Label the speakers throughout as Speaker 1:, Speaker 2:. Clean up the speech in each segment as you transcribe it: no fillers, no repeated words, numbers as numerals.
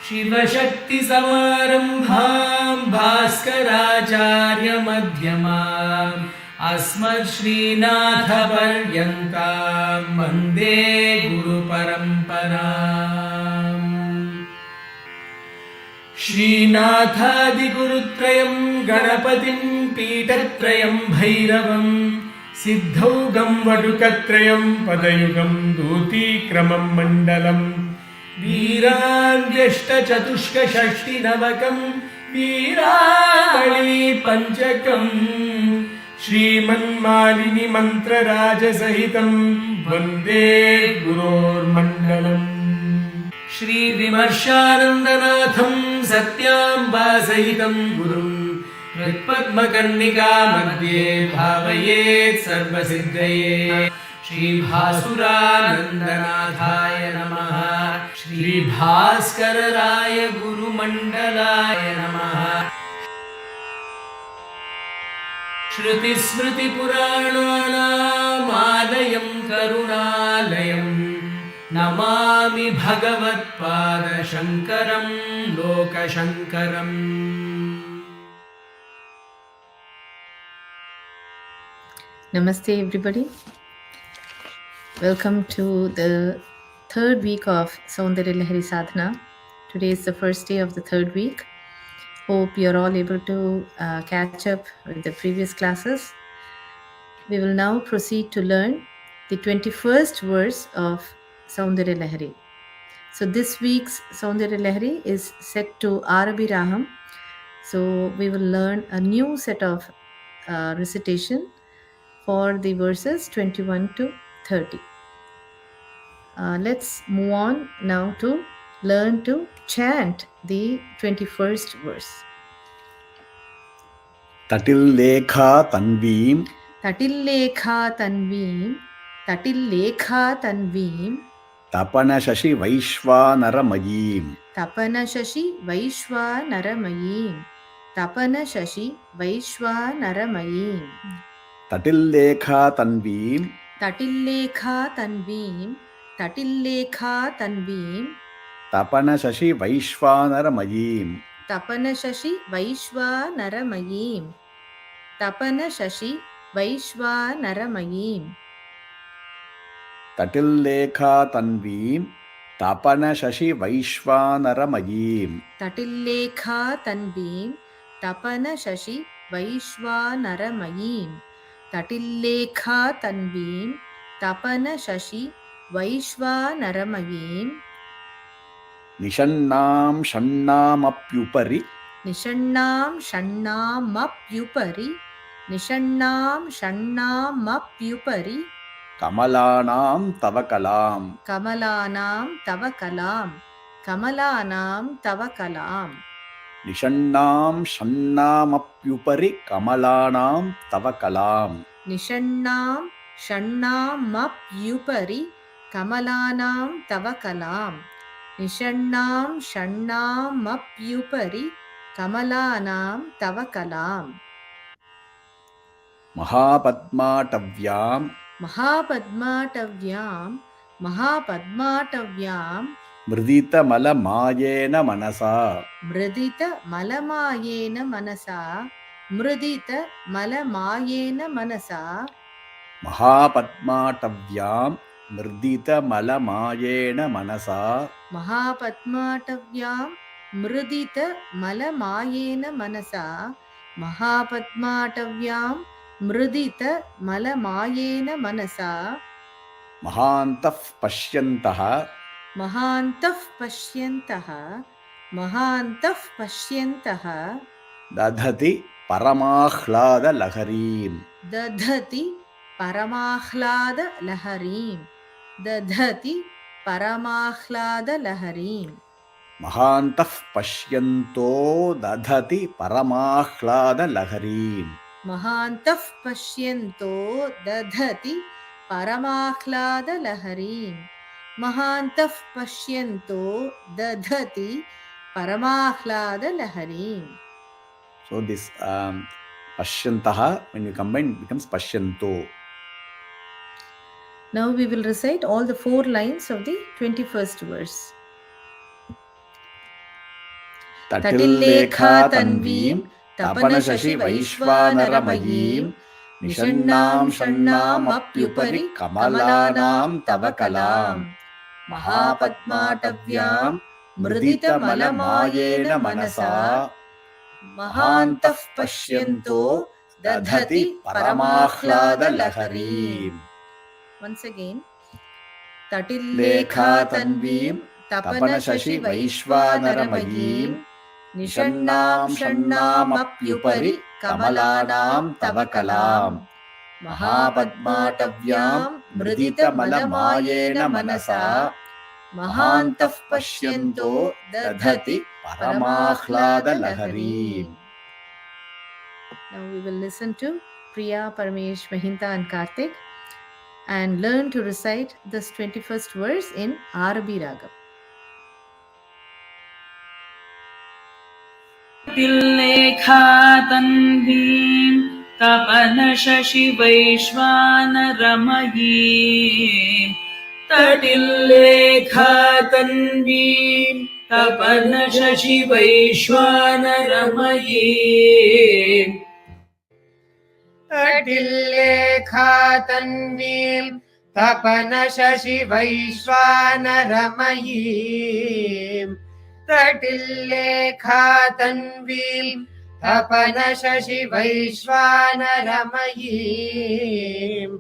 Speaker 1: शिवशक्तिसमारम्भां भास्कराचार्यमध्यमाम् अस्मच्छ्रीनाथपर्यन्तां वन्दे गुरुपरम्पराम्। श्रीनाथादिगुरुत्रयं गणपतिं पीठत्रयं भैरवं सिद्धौघं वटुकत्रयं पदयुगं दूतीक्रमं मण्डलम् वीराद्यष्टचतुष्कषष्टिनवकं वीरावळी पञ्चकं श्रीमन्मालिनी मन्त्रराजसहितं वन्दे गुरोर्मण्डलम्। श्रीविमर्शानन्दनाथं सत्याम्बासहितं गुरुं हृत्पद्मकर्णिका मध्ये भावयेत् सर्वसिद्धये। श्रीभासुरानन्दनाथाय नमः। श्रीभास्करराय गुरुमण्डलाय नमः। श्रुतिस्मृतिपुराणानामालयं करुणालयं Namami भगवत्पादशङ्करं लोकशङ्करम्।
Speaker 2: Namaste everybody. Welcome to the third week of Soundaryalahari sadhana. Today is the first day of the third week. Hope you're all able to catch up with the previous classes. We will now proceed to learn the 21st verse of Soundaryalahari. So this week's Soundaryalahari is set to Arabi Raham. So we will learn a new set of recitation for the verses 21 to 30. Let's move on now to learn to chant the 21st verse.
Speaker 3: taṭillekhātanvīṃ
Speaker 2: taṭillekhātanvīṃ taṭillekhātanvīṃ
Speaker 3: tapanaśaśivaiśvānaramayīṃ
Speaker 2: tapanaśaśivaiśvānaramayīṃ tapanaśaśivaiśvānaramayīṃ
Speaker 3: taṭillekhātanvīṃ
Speaker 2: taṭillekhātanvīṃ taṭillekhātanvīṃ
Speaker 3: tapanaśaśivaiśvānaramayīṃ
Speaker 2: tapanaśaśivaiśvānaramayīṃ tapanaśaśivaiśvānaramayīṃ
Speaker 3: taṭillekhātanvīṃ tapanaśaśivaiśvānaramayīṃ
Speaker 2: taṭillekhātanvīṃ tapanaśaśivaiśvānaramayīṃ taṭillekhātanvīṃ tapanaśaśivaiśvānaramayīṃ
Speaker 3: niṣaṇṇāṃ ṣaṇṇāmapyupari
Speaker 2: niṣaṇṇāṃ ṣaṇṇāmapyupari niṣaṇṇāṃ ṣaṇṇāmapyupari
Speaker 3: kamalānāṃ tava kalām
Speaker 2: kamalānāṃ tava kalām kamalānāṃ tava kalām
Speaker 3: niṣaṇṇāṃ ṣaṇṇāmapyupari kamalānāṃ tava kalām
Speaker 2: niṣaṇṇāṃ ṣaṇṇāmapyupari kamalānāṃ tava kalām niṣaṇṇāṃ ṣaṇṇāmapyupari kamalānāṃ tava kalām
Speaker 3: mahāpadmāṭavyāṃ
Speaker 2: mahāpadmāṭavyāṃ mahāpadmāṭavyāṃ
Speaker 3: mṛditamalamāyena manasā
Speaker 2: mṛditamalamāyena manasā mṛditamalamāyena manasā
Speaker 3: mahāpadmāṭavyāṃ mṛditamalamāyena manasā
Speaker 2: mahāpadmāṭavyāṃ mṛditamalamāyena manasā mahāpadmāṭavyāṃ mṛditamalamāyena manasā
Speaker 3: mahāntaḥ paśyantaḥ
Speaker 2: mahāntaḥ paśyantaḥ
Speaker 3: dadhati paramāhlādalaharīm
Speaker 2: dadhati paramāhlādalaharīm dadhati paramāhlādalaharīm
Speaker 3: mahāntaḥ paśyanto dadhati paramāhlādalaharīm
Speaker 2: mahāntaḥ paśyanto dadhati paramāhlādalaharīm mahāntaḥ paśyanto dadhati paramāhlādalaharīm.
Speaker 3: So this paśyantaḥ, when you combine, becomes paśyanto.
Speaker 2: Now we will recite all the 4 lines of the 21st verse.
Speaker 3: तटिल्लेखातन्वीं तपनशशिवैश्वानरमयीं निषण्णां षण्णामप्युपरि कमलानां तव कलाम् महापद्माटव्यां मृदितमलमायेन मनसा महान्तः पश्यन्तो दधति परमाह्लादलहरीम्.
Speaker 2: Once again,
Speaker 3: तटिल्लेखातन्वीं तपनशशिवैश्वानरमयीं निषण्णां षण्णामप्युपरि कमलानां तव कलाम् महापद्माटव्यां मृदितमलमायेन मनसा महान्तः पश्यन्तो दधति परमाह्लादलहरीम्.
Speaker 2: Now we will listen to Priya, Paramesh, Mahinta and Karthik and learn to recite this 21st verse in Arabi Ragam.
Speaker 1: तटिल्लेखातन्वीं तपनशशिवैश्वानरमयीं तटिल्लेखातन्वीं तपनशशिवैश्वानरमयीं
Speaker 4: तटिल्लेखातन्वीं तपनशशिवैश्वानरमयीं तटिल्लेखातन्वीं तपनशशिवैश्वानरमयीं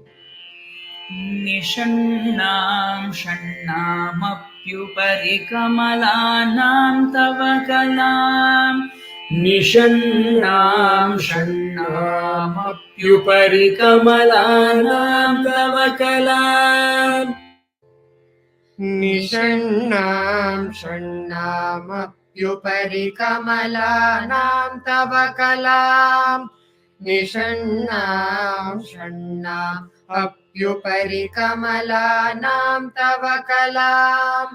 Speaker 1: निषण्णां षण्णामप्युपरि कमलानां तव कलाम् निषण्णां षण्णामप्युपरि कमलानां तव कलाम्
Speaker 4: निषण्णां षण्णामप्युपरि कमलानां तव कलाम् निषण्णां षण्णामप्युपरि कमलानां तव कलाम्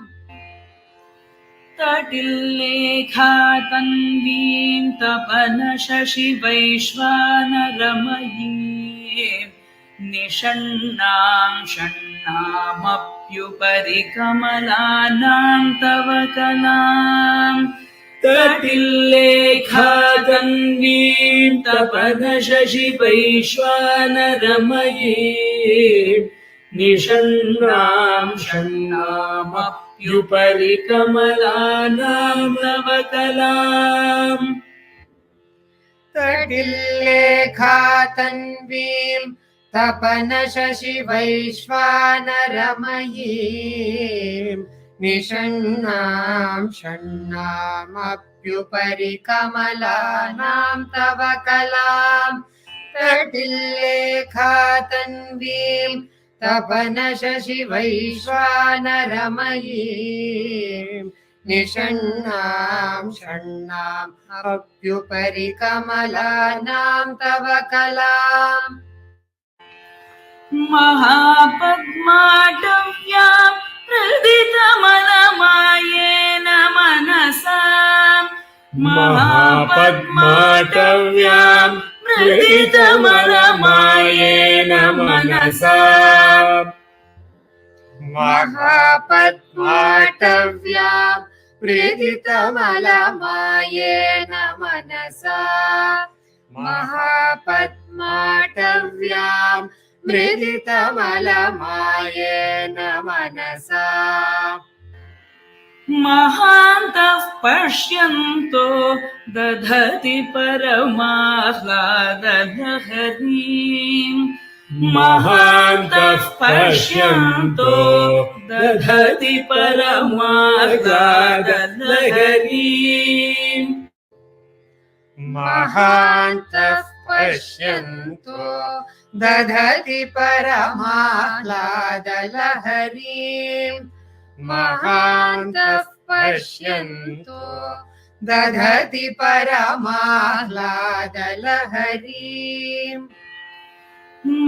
Speaker 1: तटिल्लेखातन्वीं तपनशशिवैश्वानरमयीं निषण्णां षण्णामप्युपरि कमलानां तव कलाम् तटिल्लेखातन्वीं तपनशशिवैश्वानरमयीं निषण्णां षण्णामप्युपरि कमलानां तव कलाम्
Speaker 4: तटिल्लेखातन्वीं तपनशशिवैश्वानरमयीं निषण्णां षण्णामप्युपरि कमलानां तव कलाम् तटिल्लेखातन्वीं तपनशशिवैश्वानरमयीं निषण्णां षण्णामप्युपरि कमलानां तव कलाम्
Speaker 1: महापद्माटव्यां मृदितमलमायेन मनसा महापद्माटव्यां मृदितमलमायेन मनसा
Speaker 4: महापद्माटव्यां मृदितमलमायेन मनसा महापद्माटव्यां मृदितमलमायेन मनसा
Speaker 1: महान्तः पश्यन्तो दधति परमाह्लादलहरीम् महान्तः पश्यन्तो दधति परमाह्लादलहरीम्
Speaker 4: महान्तः पश्यन्तो दधति परमाह्लादलहरीम् महान्तः पश्यन्तो दधति परमाह्लादलहरीम्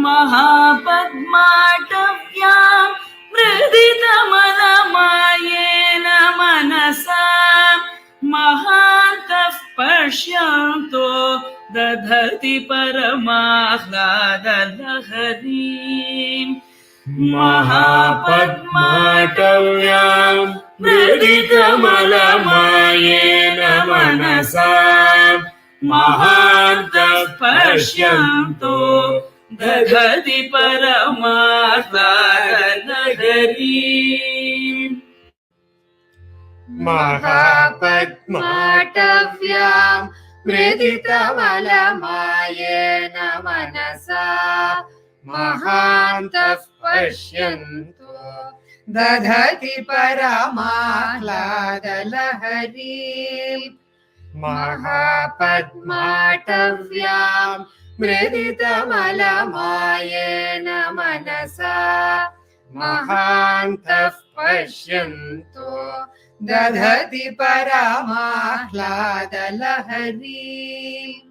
Speaker 1: महापद्माटव्यां मृदितमलमायेन मनसा महान्तः पश्यन्तो दधति परमाह्लादलहरीम् महापद्माटव्यां मृदितमलमायेन मनसा महान्तः पश्यन्तो दधति परमाह्लादलहरीम्
Speaker 4: महापद्माटव्याम् मृदितमलमायेन मनसा महान्तः पश्यन्तो दधति परमाह्लादलहरीम् महापद्माटव्याम् मृदितमलमायेन मनसा महान्तः पश्यन्तो दधति परमाह्लादलहरीम्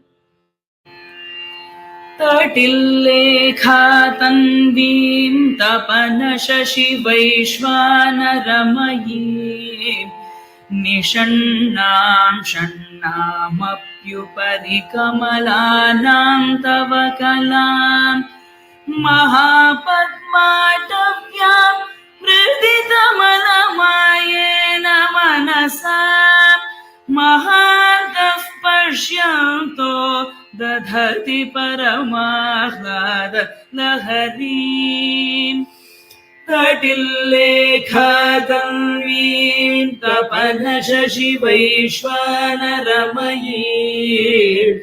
Speaker 1: taṭillekhātanvīṃ tapanaśaśivaiśvānaramayīṃ niṣaṇṇāṃ ṣaṇṇāmapyupari kamalānāṃ tava kalām mahāpadmāṭavyāṃ mṛditamalamāyena manasā mahāntaḥ paśyanto dadhati paramāhlādalaharīm taṭillekhātanvīṃ tapanaśaśivaiśvānaramayīṃ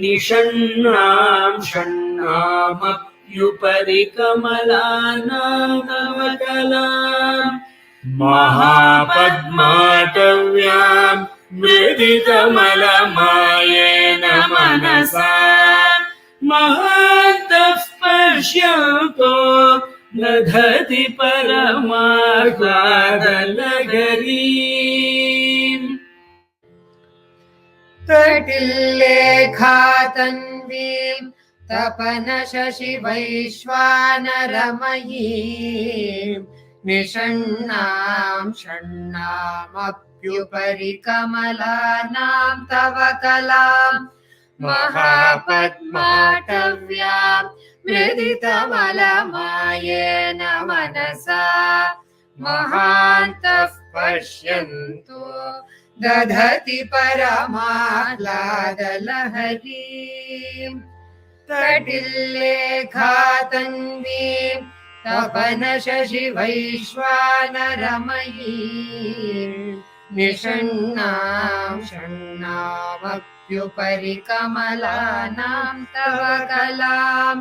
Speaker 1: niṣaṇṇāṃ ṣaṇṇāmapyupari kamalānāṃ tava kalām mahāpadmāṭavyāṃ mṛditamalamāyena manasā mahāntaḥ paśyanto dadhati paramāhlādalaharīm
Speaker 4: taṭillekhātanvīṃ tapanaśaśivaiśvānaramayīṃ niṣaṇṇāṃ ṣaṇṇāmapyupari kamalānāṃ tava kalām mahāpadmāṭavyāṃ mṛditamalamāyena manasā mahāntaḥ paśyanto dadhati paramāhlādalaharīm taṭillekhātanvīṃ tapanaśaśivaiśvānaramayīṃ niṣaṇṇāṃ ṣaṇṇāmapyupari kamalānāṃ tava kalām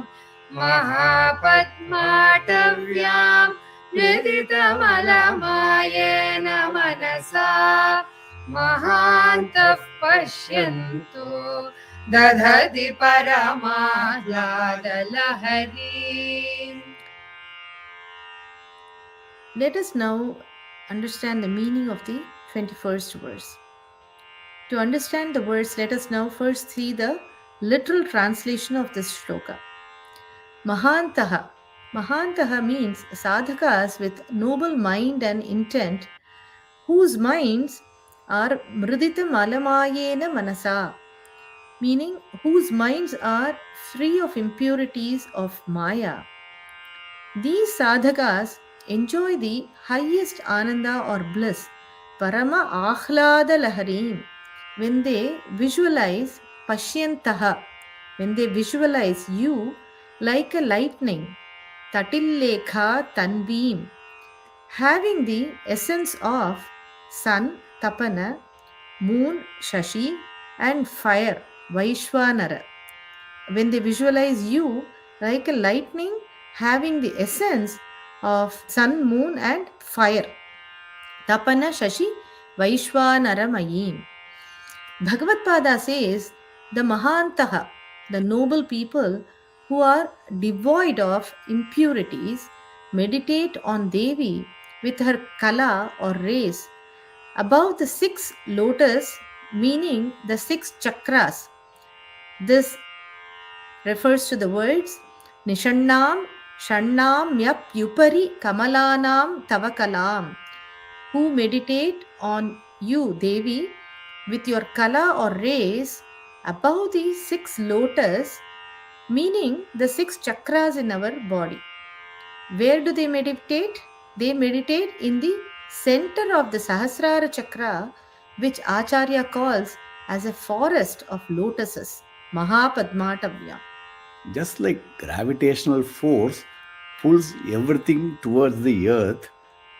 Speaker 4: mahāpadmāṭavyāṃ mṛditamalamāyena manasā mahāntaḥ paśyanto dadhati paramāhlādalaharīm.
Speaker 2: Let us now understand the meaning of the 21st verse. To understand the verse, let us now first see the literal translation of this shloka. Mahāntaḥ. Mahāntaḥ means sadhakas with noble mind and intent, whose minds are mṛditamalamāyena manasā, meaning whose minds are free of impurities of maya. These sadhakas enjoy the highest ananda or bliss, paramāhlādalaharīm, when they visualize paśyantaḥ, when they visualize you like a lightning, taṭillekhātanvīṃ, having the essence of sun, tapana, moon, shashi, and fire, vaishvānara. When they visualize you like a lightning having the essence of sun, moon, and fire, tapanaśaśi vaishvānaramayīṃ. Bhagavad-pada says, the mahāntaḥ, the noble people who are devoid of impurities, meditate on Devi with her kala or rays above the 6 lotus, meaning the 6 chakras. This refers to the words niṣaṇṇāṃ ṣaṇṇāmapyupari kamalānāṃ tava kalām, who meditate on you, Devi, with your kala or rays above the 6 lotus, meaning the 6 chakras in our body. Where do they meditate? They meditate in the center of the Sahasrara chakra, which Acharya calls as a forest of lotuses, mahāpadmāṭavyāṃ.
Speaker 3: Just like gravitational force pulls everything towards the earth,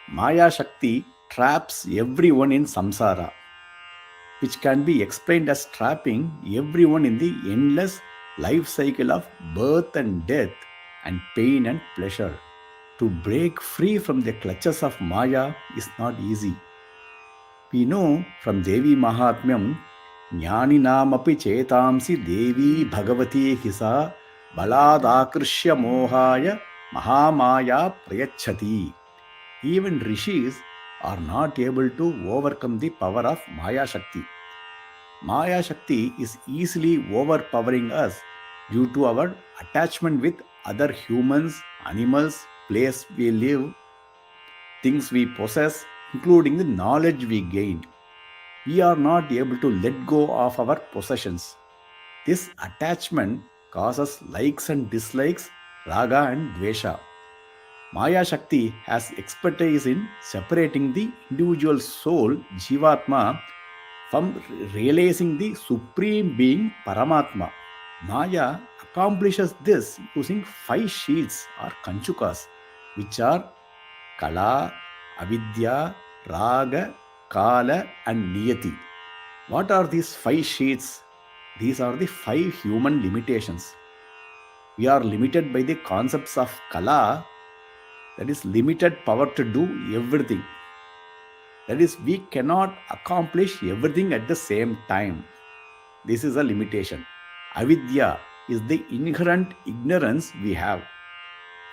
Speaker 3: Maya Shakti traps everyone in samsara, which can be explained as trapping everyone in the endless life cycle of birth and death and pain and pleasure. To break free from the clutches of Maya is not easy. We know from Devi Mahatmyam, Jnānināṃ chetāmsi Devi Bhagavati hisa balādakrishya mohāya mahāmāya prayachati. Even rishis are not able to overcome the power of Maya Shakti. Maya Shakti is easily overpowering us due to our attachment with other humans, animals, place we live, things we possess, including the knowledge we gained. We are not able to let go of our possessions. This attachment causes likes and dislikes, raga and dvesha. Maya Shakti has expertise in separating the individual soul, Jivatma, from realizing the Supreme Being, Paramatma. Maya accomplishes this using 5 sheets or kanchukas, which are Kala, Avidya, Raga, Kala and Niyati. What are these 5 sheets? These are the 5 human limitations. We are limited by the concepts of Kala, that is limited power to do everything. That is, we cannot accomplish everything at the same time. This is a limitation. Avidya is the inherent ignorance we have.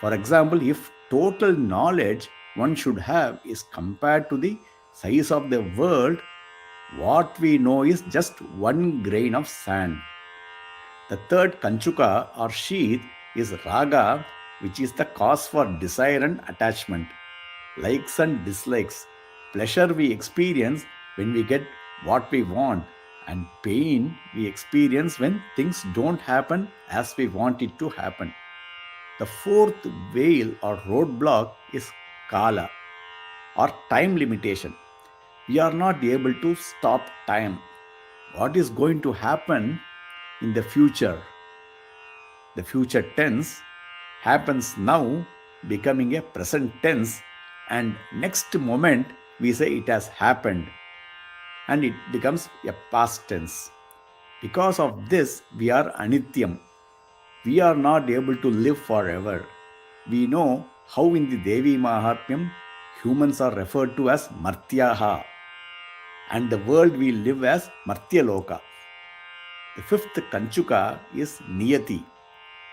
Speaker 3: For example, if total knowledge one should have is compared to the size of the world, what we know is just 1 grain of sand. The third kanchuka or sheath is raga, which is the cause for desire and attachment, likes and dislikes, pleasure we experience when we get what we want, and pain we experience when things don't happen as we want it to happen. The fourth veil or roadblock is kala or time limitation. We are not able to stop time. What is going to happen in the future? The future tense happens now, becoming a present tense, and next moment we say it has happened, and it becomes a past tense. Because of this, we are anityam. We are not able to live forever. We know how in the Devi Mahatmyam humans are referred to as martyaha, and the world we live as martyaloka. The fifth kanchuka is niyati,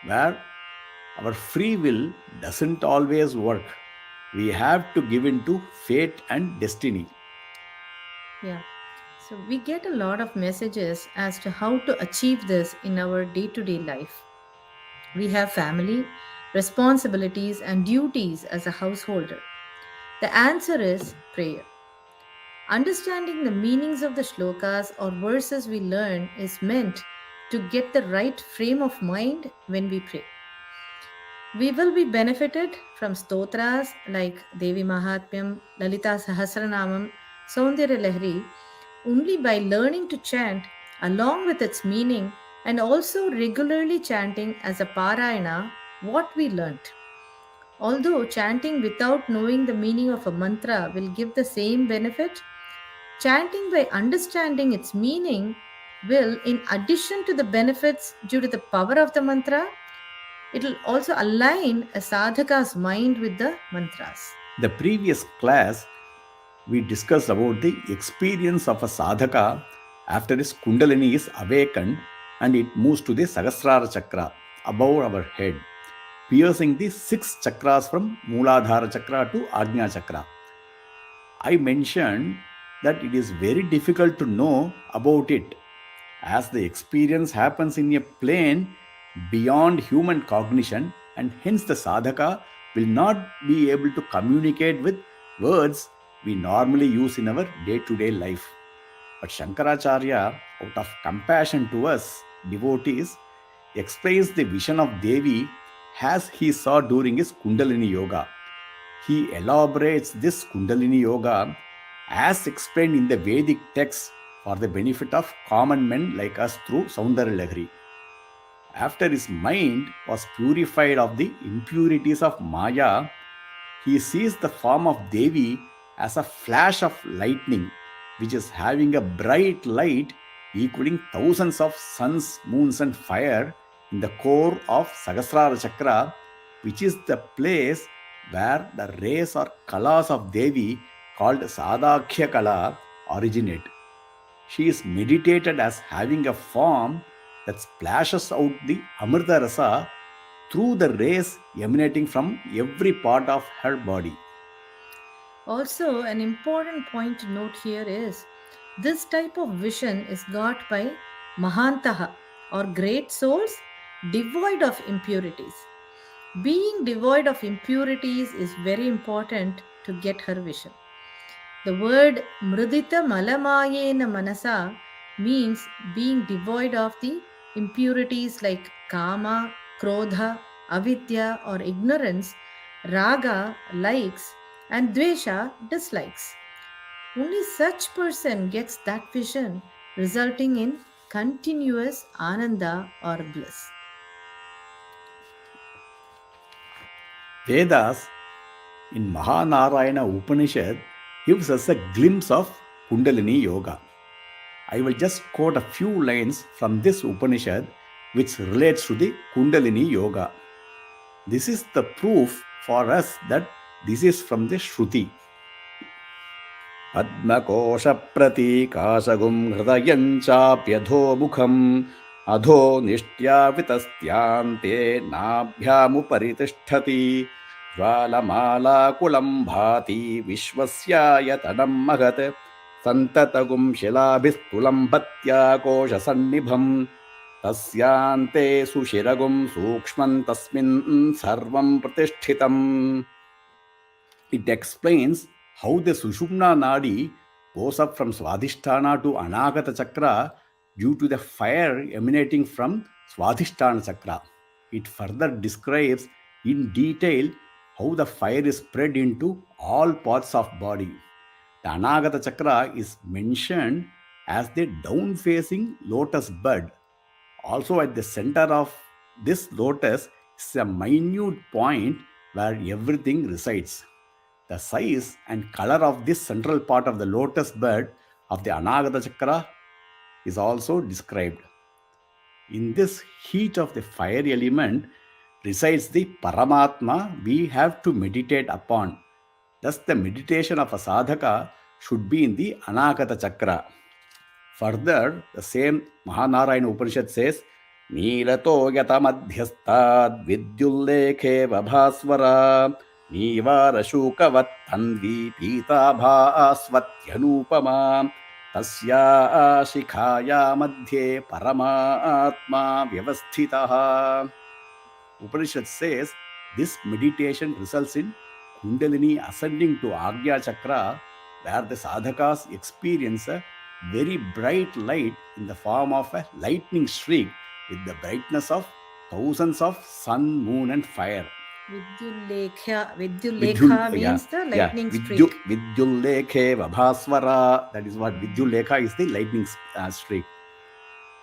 Speaker 3: where our free will doesn't always work. We have to give in to fate and destiny.
Speaker 2: Yeah. So we get a lot of messages as to how to achieve this in our day-to-day life. We have family, responsibilities, and duties as a householder. The answer is prayer. Understanding the meanings of the shlokas or verses we learn is meant to get the right frame of mind when we pray. We will be benefited from stotras like Devi Mahatmyam, Lalita Sahasranamam, Soundaryalahari only by learning to chant along with its meaning and also regularly chanting as a parayana what we learnt. Although chanting without knowing the meaning of a mantra will give the same benefit, chanting by understanding its meaning will, in addition to the benefits due to the power of the mantra, it will also align a sadhaka's mind with the mantras.
Speaker 3: The previous class, we discussed about the experience of a sadhaka after his kundalini is awakened and it moves to the Sahasrara chakra above our head, piercing the 6 chakras from Mooladhara chakra to Ajna chakra. I mentioned that it is very difficult to know about it as the experience happens in a plane beyond human cognition, and hence the sadhaka will not be able to communicate with words we normally use in our day-to-day life. But Shankaracharya, out of compassion to us devotees, explains the vision of Devi as he saw during his Kundalini Yoga. He elaborates this Kundalini Yoga as explained in the Vedic texts for the benefit of common men like us through Soundaryalahari. After his mind was purified of the impurities of Maya, he sees the form of Devi as a flash of lightning, which is having a bright light equaling thousands of suns, moons, and fire in the core of Sahasrara Chakra, which is the place where the rays or kalas of Devi called Sadhakhya Kala originate. She is meditated as having a form that splashes out the Amrita Rasa through the rays emanating from every part of her body.
Speaker 2: Also, an important point to note here is this type of vision is got by mahāntaḥ or great souls devoid of impurities. Being devoid of impurities is very important to get her vision. The word mṛditamalamāyena manasā means being devoid of the impurities like kama, krodha, avidya or ignorance, raga, likes, and dvesha, dislikes. Only such person gets that vision, resulting in continuous ananda or bliss.
Speaker 3: Vedas in Mahānārayana Upanishad gives us a glimpse of Kundalini Yoga. I will just quote a few lines from this Upanishad which relates to the Kundalini Yoga. This is the proof for us that this is from the Shruti. Padmakosha pratīkāsagum hridayanchāpyadho mukham adho nishtya vitastyante nābhyamupari tishtati jvalamālā kulam bhāti vishvasyayatanam mahat santatagum shilabhistulam bhatya kosha sannibham tasyante sushiragum sukshman tasmin sarvam pratishthitam. It explains how the Sushumna Nadi goes up from Swadhisthana to Anagata Chakra due to the fire emanating from Swadhisthana Chakra. It further describes in detail how the fire is spread into all parts of body. The Anagata Chakra is mentioned as the down-facing lotus bud. Also at the center of this lotus is a minute point where everything resides. The size and color of this central part of the lotus bud of the Anagata Chakra is also described. In this heat of the fire element resides the Paramatma we have to meditate upon. Thus, the meditation of a sadhaka should be in the Anagata Chakra. Further, the same Mahānārayana Upanishad says, Nīlato yata madhyastad vidyullekhe vabhasvara nīvārashukavat tanvi pītābhāsvatyanūpamā tasya shikhāya madhye paramātmā vyavasthitaha. Upanishad says this meditation results in Kundalini ascending to Agya Chakra, where the sadhakas experience a very bright light in the form of a lightning streak with the brightness of thousands of sun, moon and fire.
Speaker 2: Vidyullekha means the lightning streak.
Speaker 3: Vidyullekhe vabhasvara, that is what Vidyullekha is, the lightning streak.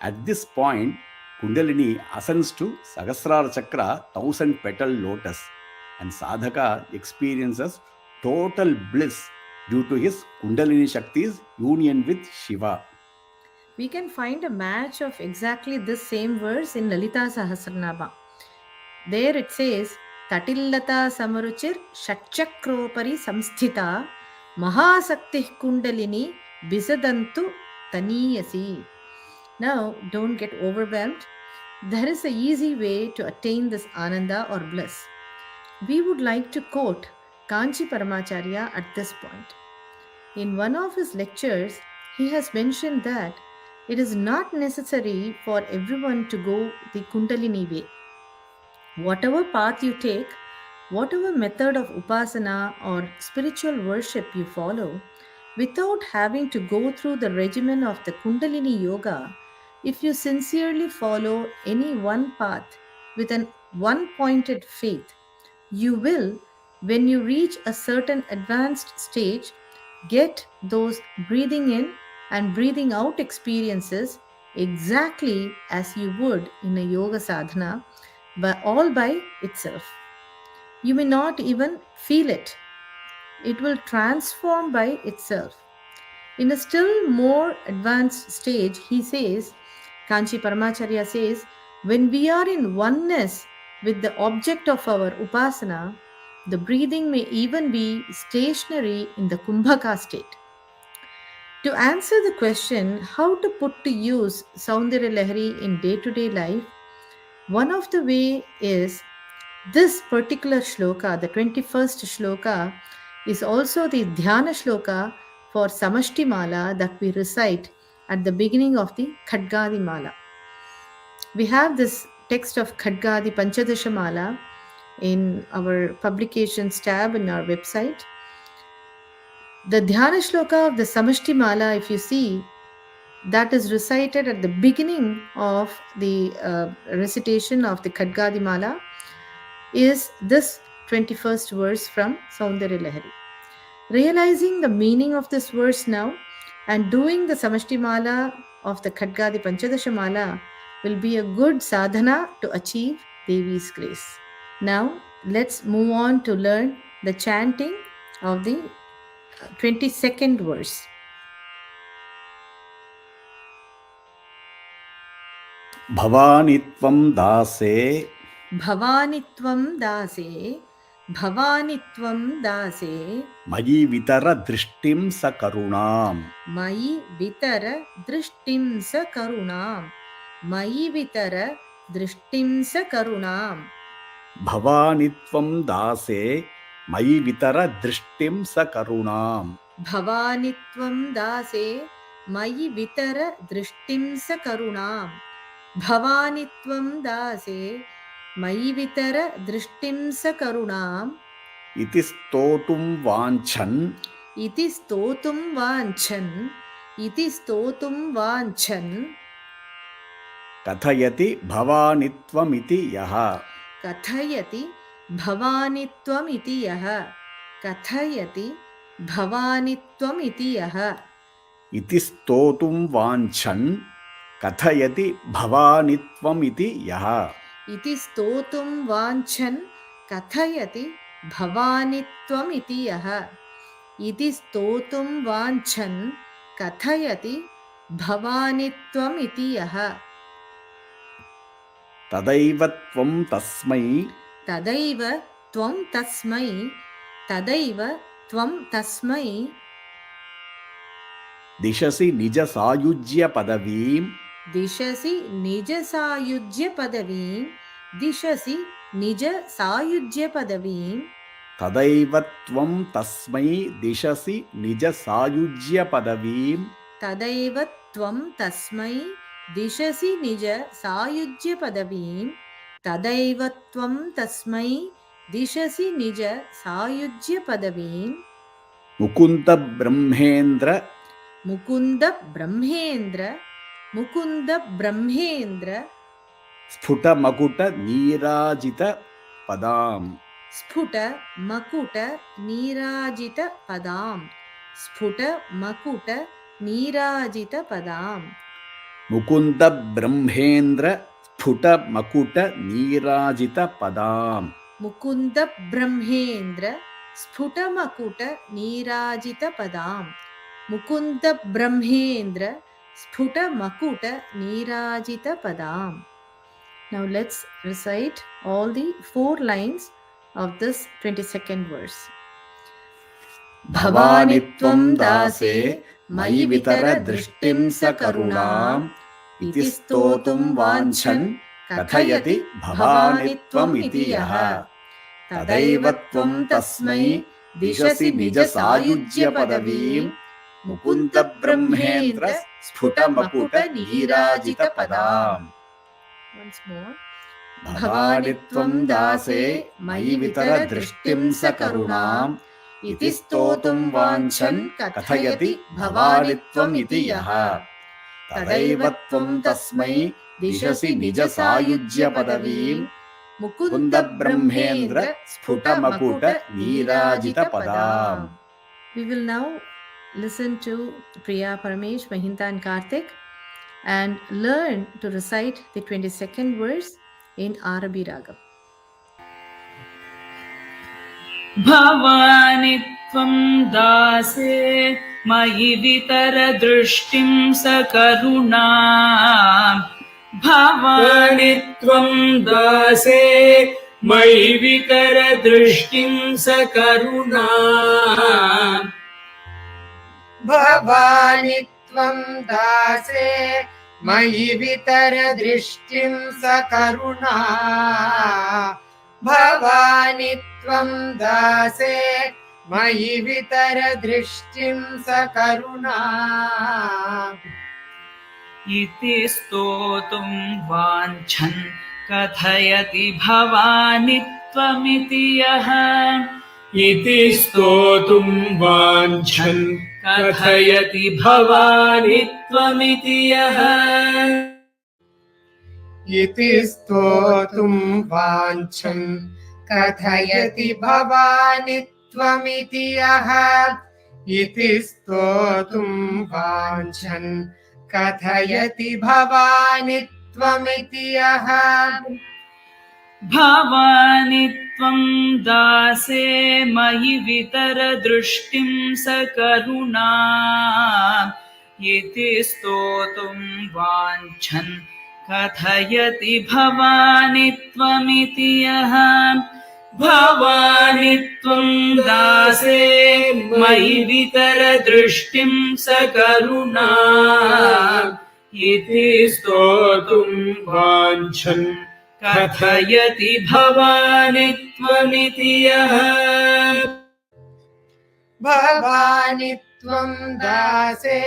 Speaker 3: At this point, Kundalini ascends to Sahasrara Chakra, 1000-petal lotus, and sadhaka experiences total bliss due to his Kundalini Shakti's union with Shiva.
Speaker 2: We can find a match of exactly this same verse in Lalita Sahasranama. There it says, Taṭillata samaruchir shatchakropari samsthita mahasaktih kundalini bisadantu taniyasi. Now, don't get overwhelmed. There is an easy way to attain this ananda or bliss. We would like to quote Kanchi Paramacharya at this point. In one of his lectures, he has mentioned that it is not necessary for everyone to go the Kundalini way. Whatever path you take, whatever method of upasana or spiritual worship you follow, without having to go through the regimen of the Kundalini Yoga, if you sincerely follow any one path with an one-pointed faith, you will, when you reach a certain advanced stage, get those breathing in and breathing out experiences exactly as you would in a yoga sadhana, but all by itself. You may not even feel it. It will transform by itself. In a still more advanced stage, he says, Kanchi Paramacharya says, when we are in oneness with the object of our upasana, the breathing may even be stationary in the kumbhaka state. To answer the question how to put to use Soundaryalahari in day-to-day life, one of the way is this particular shloka, the 21st shloka, is also the dhyana shloka for Samashti Mala that we recite at the beginning of the Khadgadi Mala. We have this text of Khadgadi Panchadasha Mala in our publications tab in our website. The dhyana shloka of the Samashti Mala, if you see, that is recited at the beginning of the recitation of the Khadgadi Mala, is this 21st verse from Soundaryalahari. Realizing the meaning of this verse now and doing the Samashti Mala of the Khadgadi Panchadasha Mala will be a good sadhana to achieve Devi's grace. Now let's move on to learn the chanting of the 22nd verse.
Speaker 3: Bhavāni tvaṃ dāse
Speaker 2: Bhavāni tvaṃ dāse, Bhavāni tvaṃ dāse,
Speaker 3: mayi vitara dṛṣṭiṃ sakaruṇāṃ.
Speaker 2: mayi vitara dṛṣṭiṃ sakaruṇāṃ, mayi vitara dṛṣṭiṃ sakaruṇāṃ.
Speaker 3: Bhavāni tvaṃ dāse mayi vitara dṛṣṭiṃ sakaruṇāṃ.
Speaker 2: Bhavāni tvaṃ dāse, mayi vitara dṛṣṭiṃ sakaruṇāṃ. Bhavāni tvaṃ dāse, mayi vitara dṛṣṭiṃ sakaruṇāṃ.
Speaker 3: Iti stotuṃ vāñchan.
Speaker 2: Iti stotuṃ vāñchan. Iti stotuṃ vāñchan.
Speaker 3: Kathayati bhavāni tvaṃ iti yaha.
Speaker 2: Kathayati bhavāni tvaṃ iti yaha. Kathayati bhavāni tvaṃ iti yaha.
Speaker 3: Iti stotuṃ vāñchan. Kathayati bhavāni tvaṃ iti yaha.
Speaker 2: Iti stotuṃ vāñchan. Kathayati bhavāni tvaṃ iti yaha. Iti stotuṃ vāñchan. Kathayati bhavāni tvaṃ iti yaha.
Speaker 3: Tadaiva tvaṃ tasmai.
Speaker 2: Tadaiva tvaṃ tasmai. Tadaiva tvaṃ tasmai.
Speaker 3: Dishasi nija sayujya padavīṃ.
Speaker 2: Dishasi nija sayujya padavīṃ. Dishasi nija sayujya padavīṃ.
Speaker 3: Tadaiva tvaṃ tasmai dishasi nija sayujya padavīṃ.
Speaker 2: Tadaiva tvaṃ tasmai dishasi nija sayujya padavīṃ. Tadaiva tvaṃ tasmai dishasi nija sayujya padavīṃ.
Speaker 3: Mukunda brahmendra.
Speaker 2: Mukunda brahmendra. Mukunda brahmendra.
Speaker 3: Sphuta makuta nirajita padam.
Speaker 2: Sphuta makuta nirajita padam. Sphuta makuta nirajita padam.
Speaker 3: Mukunda brahmendra sphuta makuta nirajita padam.
Speaker 2: Mukunda brahmendra sphuta makuta nirajita padam. Mukunda brahmendra sphuta makuta nirajita padam. Now let's recite all the 4 lines of this 22nd verse.
Speaker 3: Bhavāni tvaṃ dāse mayi vitara dṛṣṭiṃ sakaruṇāṃ. Iti stotuṃ vāñchan kathayati bhavāni tvaṃ iti yaha. Tadaiva tvaṃ tasmai dishasi nija sayujya padavīṃ. Mukunda brahmendra sphuta makuta nirajita padam.
Speaker 2: Once more.
Speaker 3: Bhavāni tvaṃ dāse mayi vitara dṛṣṭiṃ sakaruṇāṃ. Iti stotuṃ vāñchan kathayati bhavāni tvaṃ iti yaha. Tadaiva tvaṃ tasmai dishasi nija sayujya padavīṃ. Mukunda brahmendra sphuta makuta nirajita padam.
Speaker 2: We will now listen to Priya, Paramesh, Mahinta and Karthik and learn to recite the 22nd verse in Arabi Ragam.
Speaker 1: भवानि त्वं दासे मयि वितर दृष्टिं सकरुणा भवानि त्वं दासे मयि वितर दृष्टिं सकरुणा
Speaker 4: भवानि त्वं दासे मयि वितर दृष्टिं सकरुणा भवानि त्वं दासे मयि वितर दृष्टिं सकरुणा
Speaker 1: इति स्तोतुं वाञ्छन् कथयति भवानि त्वमिति यः इति स्तोतुं वाञ्छन् कथयति भवानि त्वमिति यः
Speaker 4: इति स्तोतुं वाञ्छन् कथयति भवानि त्वमिति यः इति स्तोतुं वाञ्छन् कथयति भवानि त्वमिति यः
Speaker 1: भवानि त्वं दासे मयि वितर दृष्टिं सकरुणा इति स्तोतुं वाञ्छन् कथयति भवानि त्वमिति यः भवानि त्वं दासे मयि वितर दृष्टिं सकरुणा इति स्तोतुं वाञ्छन् कथयति भवानि त्वमिति यः
Speaker 4: भवानि त्वं दासे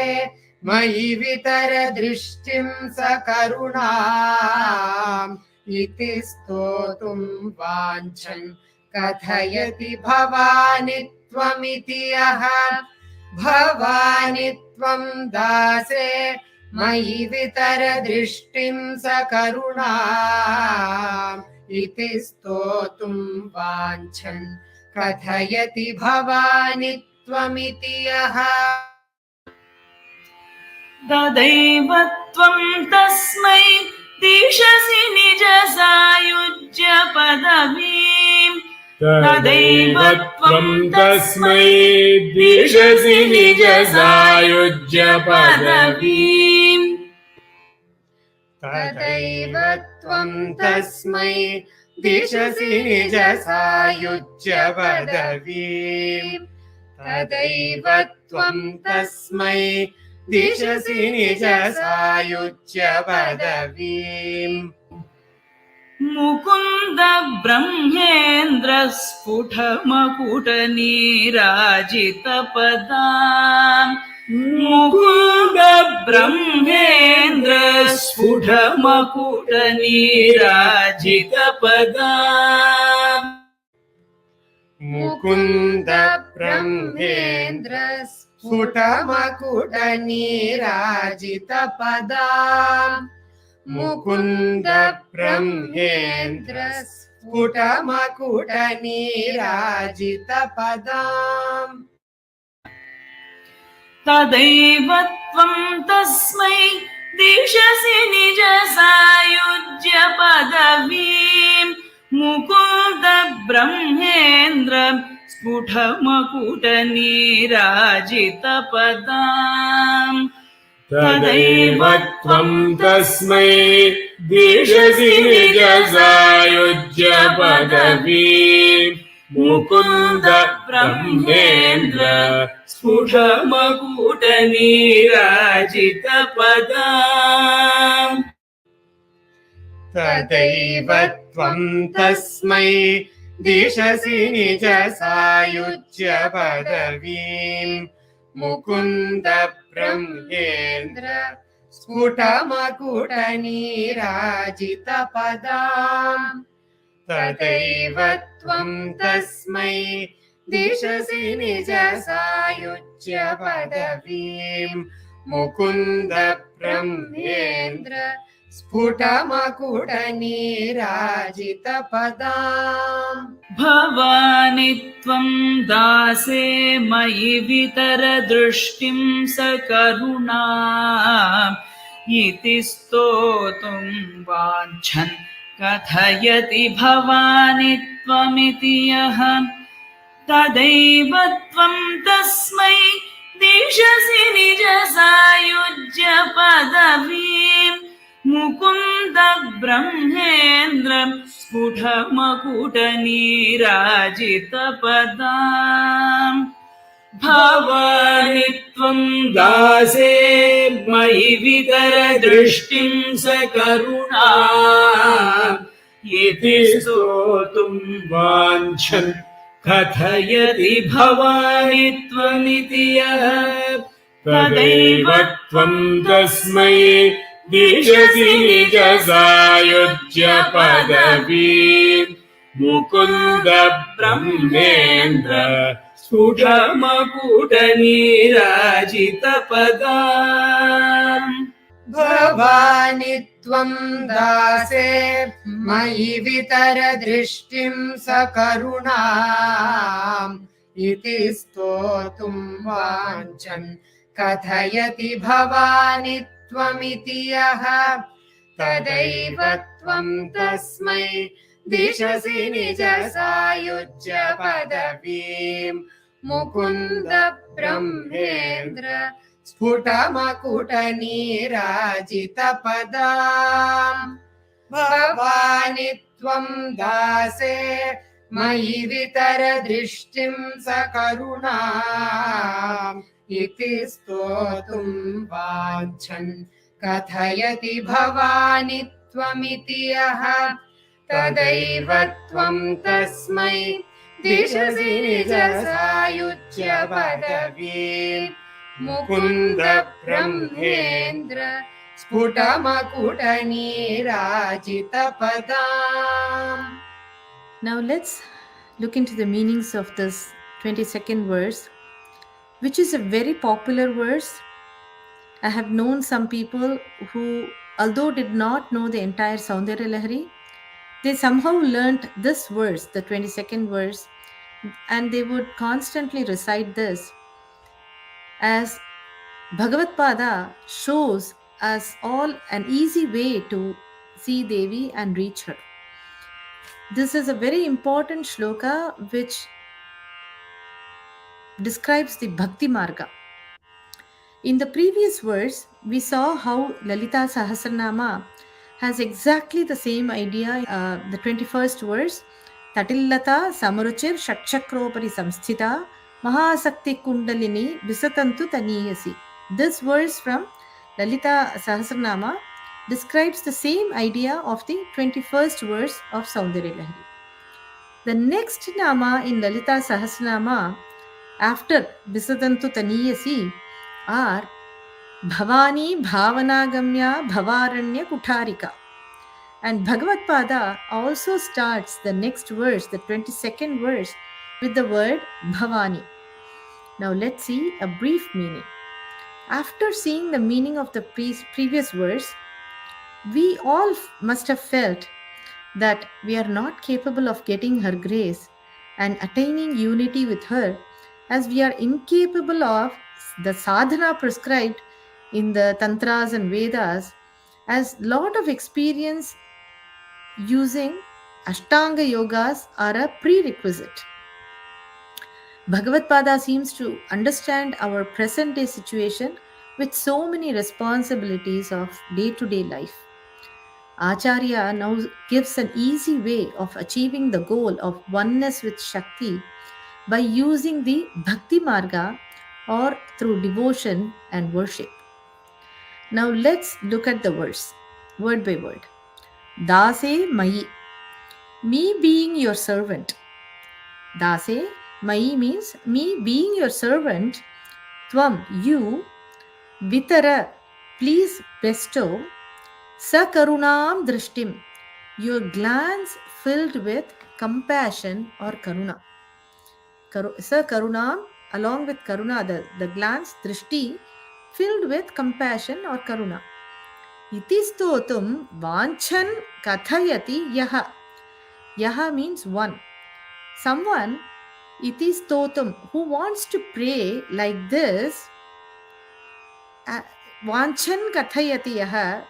Speaker 4: मयि वितर दृष्टिं सकरुणा इति स्तोतुं वाञ्छन् कथयति भवानि त्वमिति यः भवानि त्वं दासे मयि वितर दृष्टिं सकरुणा इति स्तोतुं वाञ्छन् कथयति भवानि त्वमिति यः
Speaker 1: तदैव त्वं तस्मै दिशसि निज सायुज्य पदवीम् तदैव त्वं तस्मै दिशसि निज सायुज्य पदवीम्
Speaker 4: तदैव त्वं तस्मै दिशसि निज सायुज्य पदवीम् तदैव त्वं तस्मै दिशसि निज सायुज्य पदवीम्
Speaker 1: मुकुन्द ब्रह्मेन्द्र स्फुट मकुट नीराजित पदाम् मुकुन्द ब्रह्मेन्द्र स्फुट मकुट नीराजित पदाम्
Speaker 4: मुकुन्द ब्रह्मेन्द्र स्फुट मकुट नीराजित पदाम् मुकुन्द ब्रह्मेन्द्र स्फुट मकुट नीराजित पदाम्
Speaker 1: तदैव त्वं तस्मै दिशसि निज सायुज्य पदवीम् मुकुन्द ब्रह्मेन्द्र स्फुट मकुट नीराजित पदाम् तदैव त्वं तस्मै दिशसि निज सायुज्य पदवीम् मुकुन्द ब्रह्मेन्द्र स्फुट मकुट नीराजित पदाम्
Speaker 4: तदैव त्वं तस्मै दिशसि निज सायुज्य पदवीम् मुकुन्द ब्रह्मेन्द्र स्फुट मकुट नीराजित पदाम् तदैव त्वं तस्मै दिशसि निज सायुज्य पदवीम् मुकुन्द ब्रह्मेन्द्र स्फुटमकुटनीराजितपदाम्
Speaker 1: भवानि त्वं दासे मयि वितर दृष्टिं सकरुणा इति स्तोतुं वाञ्छन् कथयति भवानि त्वमिति यः तदैव त्वं तस्मै दिशसि निज सायुज्य पदवीं मुकुन्द ब्रह्मेन्द्र स्फुटमकुटनीराजितपदाम् भवानि त्वं दासे मयि वितर दृष्टिं सकरुणा इति स्तोतुं वाञ्छन् कथयति भवानि त्वमिति यः तदैव त्वं तस्मै दिशसि निज सायुज्य पदवीं मुकुन्द ब्रह्मेन्द्र स्फुटमकुटनीराजितपदाम्
Speaker 4: भवानि त्वं दासे मयि वितर दृष्टिं सकरुणाम् इति स्तोतुं वाञ्छन् कथयति भवानि त्वमिति यः तदैव त्वं तस्मै दिशसि निज सायुज्य पदवीं मुकुन्द ब्रह्मेन्द्र स्फुटमकुटनीराजितपदाम् भवानि त्वं दासे मयि वितर दृष्टिं सकरुणाम् इति स्तोतुं वाञ्छन् कथयति भवानि त्वमिति यः तदैव त्वं तस्मै दिशसि निज सायुज्य पदवीं Mukund ब्रह्मेन्द्र स्फुटमकुटनीराजितपदाम्.
Speaker 2: Now let's look into the meanings of this 22nd verse, which is a very popular verse. I have known some people who, although did not know the entire Soundaryalahari, they somehow learnt this verse, the 22nd verse, and they would constantly recite this, as Bhagavad Pada shows us all an easy way to see Devi and reach her. This is a very important shloka which describes the Bhakti Marga. In the previous verse, we saw how Lalita Sahasranama has exactly the same idea. The 21st verse, Taṭillata Samaruchir Shakshakropari Samsthita Mahasakti Kundalini Visatantu Taniyasi. This verse from Lalita Sahasranama describes the same idea of the 21st verse of Soundaryalahari. The next nama in Lalita Sahasranama after Visatantu Taniyasi are Bhavāni Bhavanagamya Bhavaranya Kutarika. And Bhagavad Pada also starts the next verse, the 22nd verse, with the word Bhavāni. Now let's see a brief meaning. After seeing the meaning of the previous verse, we all must have felt that we are not capable of getting her grace and attaining unity with her, as we are incapable of the sadhana prescribed in the tantras and Vedas, as lot of experience using Ashtanga yogas are a prerequisite. Bhagavad Pada seems to understand our present day situation with so many responsibilities of day-to-day life. Acharya now gives an easy way of achieving the goal of oneness with Shakti by using the Bhakti Marga or through devotion and worship. Now let's look at the verse, word by word. Dāse mayi, me being your servant. Dāse mayi means me being your servant. Tvaṃ, you. Vitara, please bestow. Sakaruṇāṃ dṛṣṭiṃ, your glance filled with compassion or karuna. Sakaruṇāṃ, along with karuna, the glance, dṛṣṭi, filled with compassion or karuna. iti stotuṃ vāñchankathayati yaha. Yaha means one. Someone, iti stotuṃ, who wants to pray like this, vāñchankathayati yaha,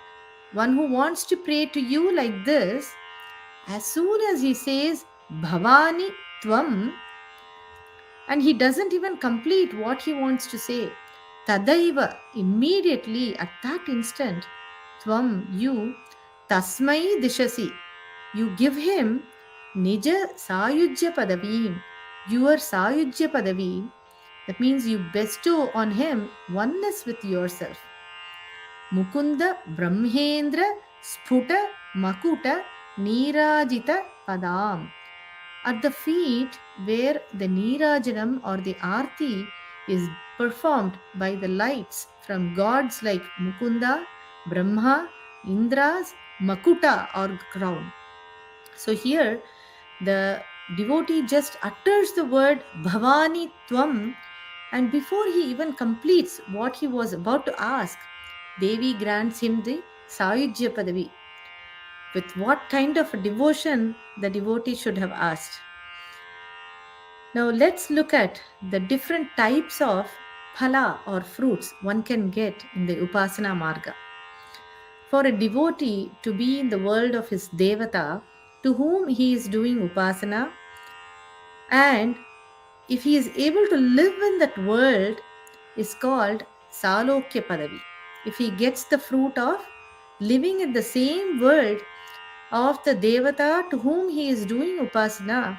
Speaker 2: one who wants to pray to you like this, as soon as he says bhavāni tvaṃ, and he doesn't even complete what he wants to say, tadaiva, immediately at that instant, tvaṃ, you, tasmai dishasi, you give him nija sayujya padavīṃ, your sayujya padavi. That means you bestow on him oneness with yourself. Mukunda brahmendra sphuta makuta nirajita padam. At the feet where the nirajanam or the arti is performed by the lights from gods like Mukunda, Brahma, Indra's makuta or crown. So here the devotee just utters the word bhavāni tvaṃ, and before he even completes what he was about to ask, Devi grants him the sayujya padavi. With what kind of a devotion the devotee should have asked. Now let's look at the different types of phala or fruits one can get in the upasana marga. For a devotee to be in the world of his devata to whom he is doing upasana, and if he is able to live in that world, is called salokya padavi. If he gets the fruit of living in the same world of the devata to whom he is doing upasana,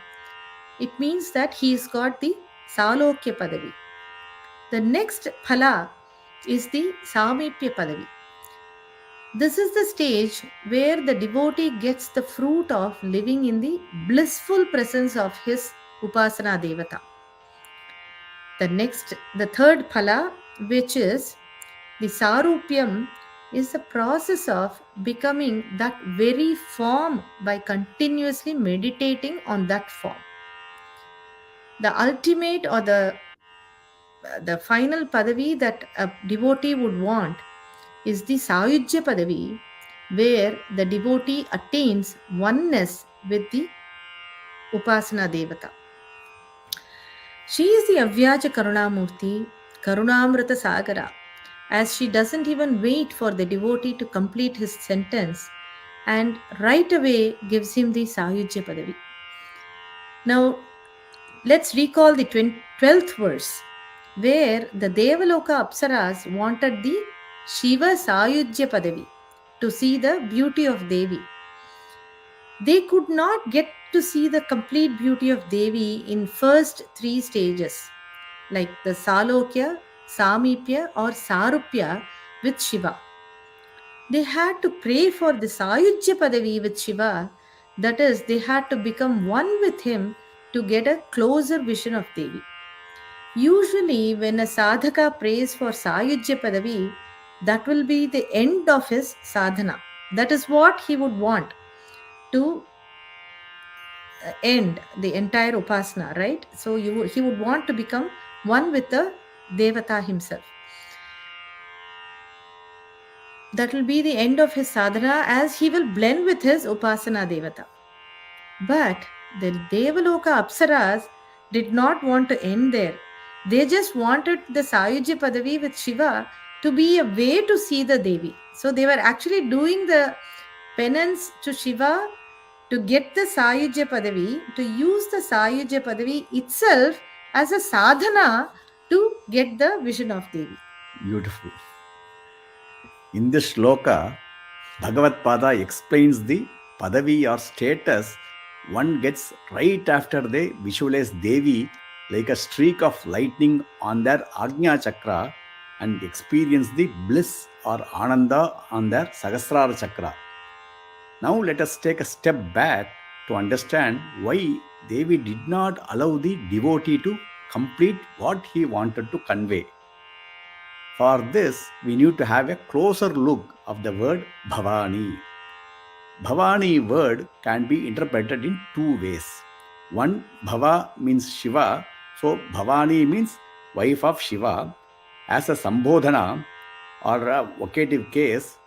Speaker 2: it means that he has got the salokya padavi. The next phala is the samīpya padavi. This is the stage where the devotee gets the fruit of living in the blissful presence of his upasana devata. The third phala, which is the sarupyam, is the process of becoming that very form by continuously meditating on that form. The ultimate or the final padavi that a devotee would want is the sayujya padavi, where the devotee attains oneness with the upasana devata. She is the avyaja karunamurti, karunamrita sagara, as she doesn't even wait for the devotee to complete his sentence and right away gives him the sayujya padavi. Now let's recall the 12th verse, where the Devaloka Apsaras wanted the Shiva Sayujya Padavi to see the beauty of Devi. They could not get to see the complete beauty of Devi in first 3 stages, like the Salokya, Samīpya or Sarupya with Shiva. They had to pray for the Sayujya Padavi with Shiva, that is, they had to become one with him to get a closer vision of Devi. Usually when a sadhaka prays for Sayujya Padavi, that will be the end of his sadhana. That is what he would want to end the entire upasana, right? So he would want to become one with the devata himself. That will be the end of his sadhana, as he will blend with his upasana devata. But the Devaloka Apsaras did not want to end there. They just wanted the Sayujya Padavi with Shiva to be a way to see the Devi. So they were actually doing the penance to Shiva to get the Sayujya Padavi, to use the Sayujya Padavi itself as a sadhana to get the vision of Devi.
Speaker 3: Beautiful. In this shloka, Bhagavad Pada explains the padavi or status one gets right after they visualize Devi like a streak of lightning on their Ajna Chakra and experience the bliss or Ananda on their Sahasrara Chakra. Now let us take a step back to understand why Devi did not allow the devotee to complete what he wanted to convey. For this, we need to have a closer look of the word Bhavāni. Bhavāni word can be interpreted in 2 ways. One, Bhava means Shiva, so Bhavāni means wife of Shiva. As a Sambodhana or a vocative case,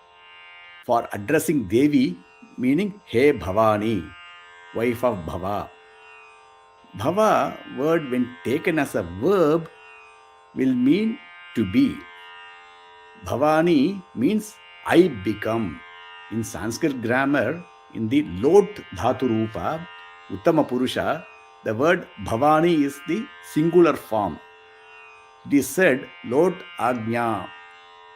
Speaker 3: for addressing Devi, meaning Hey Bhavāni, wife of Bhava. Bhava word, when taken as a verb, will mean to be. Bhavāni means I become. In Sanskrit grammar, in the lot dhatu rupa, Uttama Purusha, the word Bhavāni is the singular form. It is said lot agnya,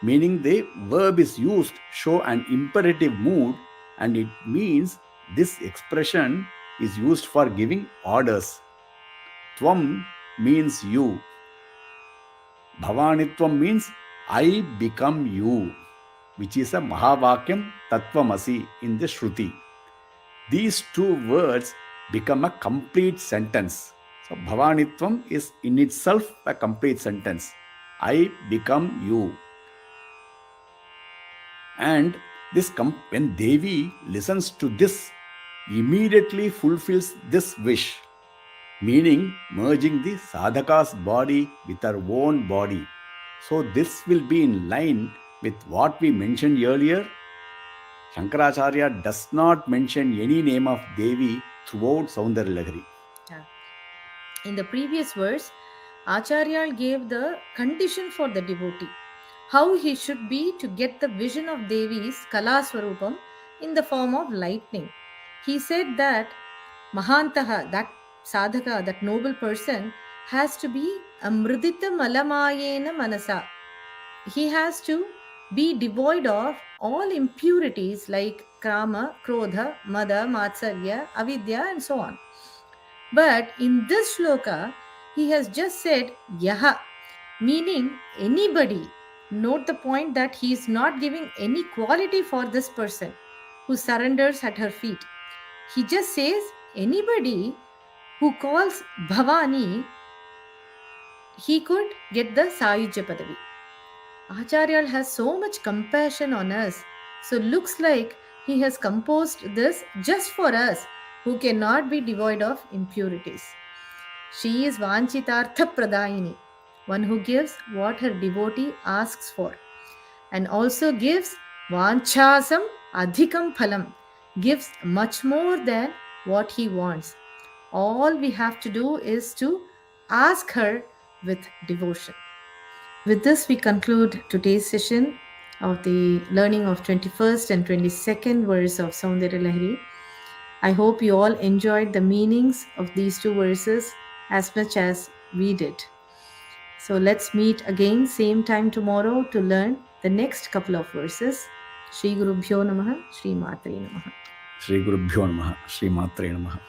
Speaker 3: meaning the verb is used to show an imperative mood, and it means this expression is used for giving orders. Tvaṃ means you. Bhavanitvam means I become you, which is a mahavakyam tatvamasi in the Shruti. These two words become a complete sentence. So Bhavanitvam is in itself a complete sentence. I become you. And this when Devi listens to this, immediately fulfills this wish, meaning merging the sadhaka's body with her own body. So this will be in line with what we mentioned earlier. Shankaracharya does not mention any name of Devi throughout Soundaryalahari.
Speaker 2: In the previous verse, Acharya gave the condition for the devotee, how he should be to get the vision of Devi's Kalaswarupam in the form of lightning. He said that mahāntaḥ, that sadhaka, that noble person, has to be a mṛditamalamāyena manasā. He has to be devoid of all impurities like kama, krodha, mada, matsarya, avidya, and so on. But in this shloka, he has just said yaha, meaning anybody. Note the point that he is not giving any quality for this person who surrenders at her feet. He just says anybody who calls Bhavāni, he could get the Sayujya Padavi. Acharya has so much compassion on us. So looks like he has composed this just for us who cannot be devoid of impurities. She is vāñcitartha pradayini, one who gives what her devotee asks for, and also gives vāñcāsam adhikam phalam, gives much more than what he wants. All we have to do is to ask her with devotion. With this, we conclude today's session of the learning of 21st and 22nd verse of Soundaryalahari. I hope you all enjoyed the meanings of these two verses as much as we did. So let's meet again same time tomorrow to learn the next couple of verses. Shri Gurubhyo Namaha, Shri Matre Namaha.
Speaker 3: Shri Gurubhyo Namaha, Shri Matre Namaha.